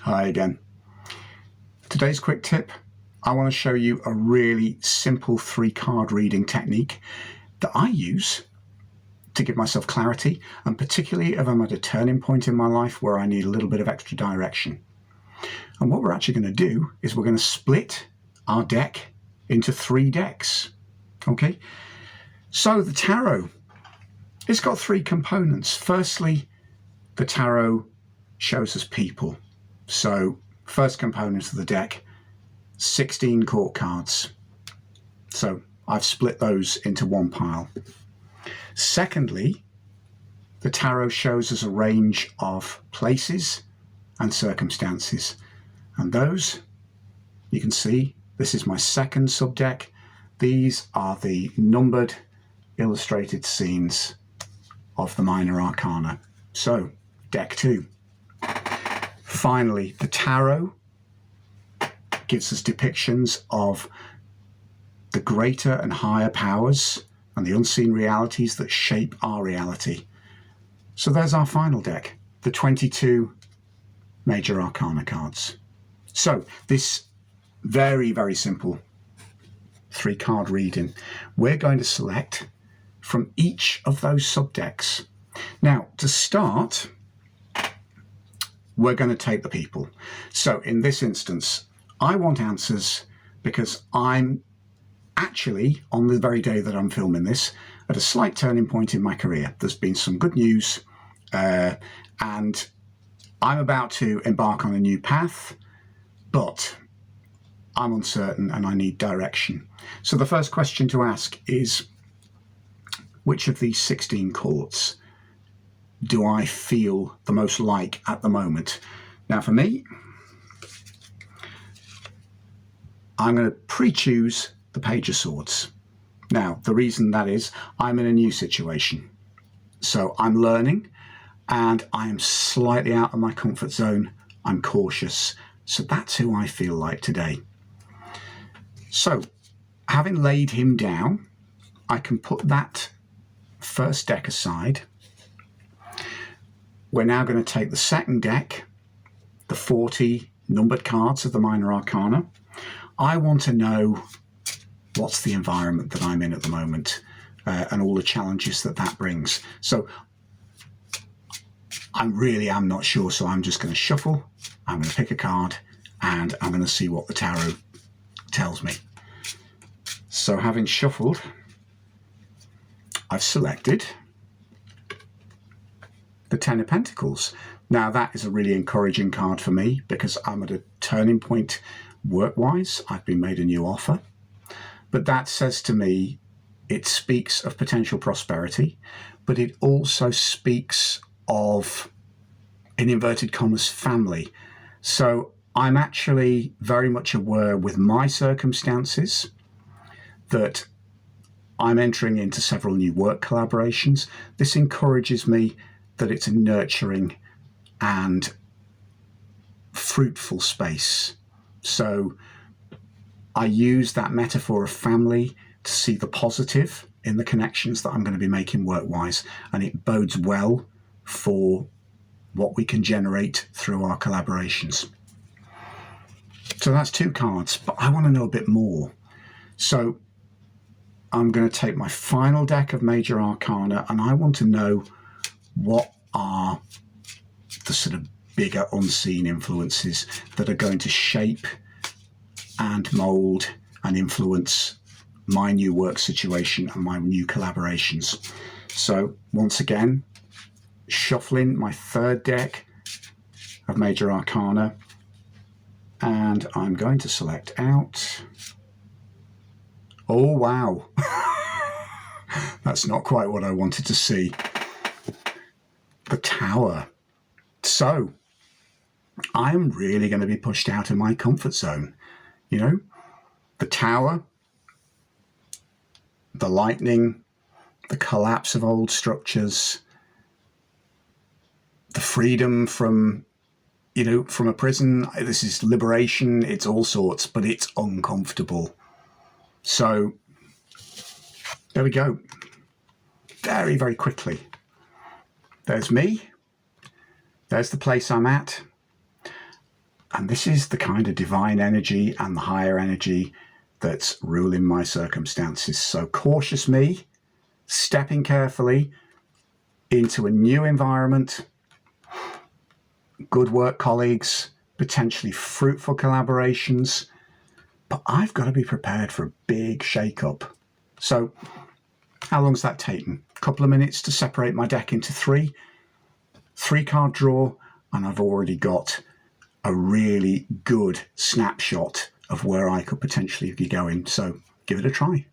Hi again. Today's quick tip, I want to show you a really simple 3-card reading technique that I use to give myself clarity, and particularly if I'm at a turning point in my life where I need a little bit of extra direction. And what we're actually going to do is we're going to split our deck into 3 decks. Okay, so the tarot, it's got 3 components. Firstly, the tarot shows us people. So first component of the deck, 16 court cards. So I've split those into one pile. Secondly, the tarot shows us a range of places and circumstances. And those, you can see, this is my second subdeck. These are the numbered illustrated scenes of the minor arcana. So, deck 2. Finally, the tarot gives us depictions of the greater and higher powers and the unseen realities that shape our reality. So there's our final deck, the 22 major arcana cards. So this very, very simple 3-card reading, we're going to select from each of those subdecks. Now, to start, we're going to take the people. So in this instance, I want answers because I'm actually, on the very day that I'm filming this, at a slight turning point in my career. There's been some good news, and I'm about to embark on a new path, but I'm uncertain and I need direction. So the first question to ask is, which of these 16 courts do I feel the most like at the moment? Now for me, I'm going to pre-choose the Page of Swords. Now, the reason that is, I'm in a new situation. So I'm learning and I am slightly out of my comfort zone. I'm cautious. So that's who I feel like today. So having laid him down, I can put that first deck aside. We're now going to take the second deck, the 40 numbered cards of the minor arcana. I want to know what's the environment that I'm in at the moment, and all the challenges that that brings. So I really am not sure, so I'm just going to shuffle, I'm going to pick a card, and I'm going to see what the tarot tells me. So having shuffled, I've selected the 10 of Pentacles. Now that is a really encouraging card for me because I'm at a turning point work-wise. I've been made a new offer. But that says to me, it speaks of potential prosperity, but it also speaks of, in inverted commas, family. So I'm actually very much aware with my circumstances that I'm entering into several new work collaborations. This encourages me that it's a nurturing and fruitful space. So I use that metaphor of family to see the positive in the connections that I'm going to be making work-wise, and it bodes well for what we can generate through our collaborations. So that's 2 cards, but I want to know a bit more. So I'm going to take my final deck of major arcana, and I want to know what are the sort of bigger unseen influences that are going to shape and mould and influence my new work situation and my new collaborations. So once again, shuffling my 3rd deck of major arcana, and I'm going to select out. Oh wow, that's not quite what I wanted to see. The Tower. So I am really going to be pushed out of my comfort zone. You know, the Tower, the lightning, the collapse of old structures, the freedom from, you know, from a prison. This is liberation, it's all sorts, but it's uncomfortable. So there we go. Very, very quickly. There's me. There's the place I'm at. And this is the kind of divine energy and the higher energy that's ruling my circumstances. So cautious me, stepping carefully into a new environment, good work colleagues, potentially fruitful collaborations, but I've got to be prepared for a big shake-up. So how long's that taken? A couple of minutes to separate my deck into three card draw, and I've already got a really good snapshot of where I could potentially be going. So give it a try.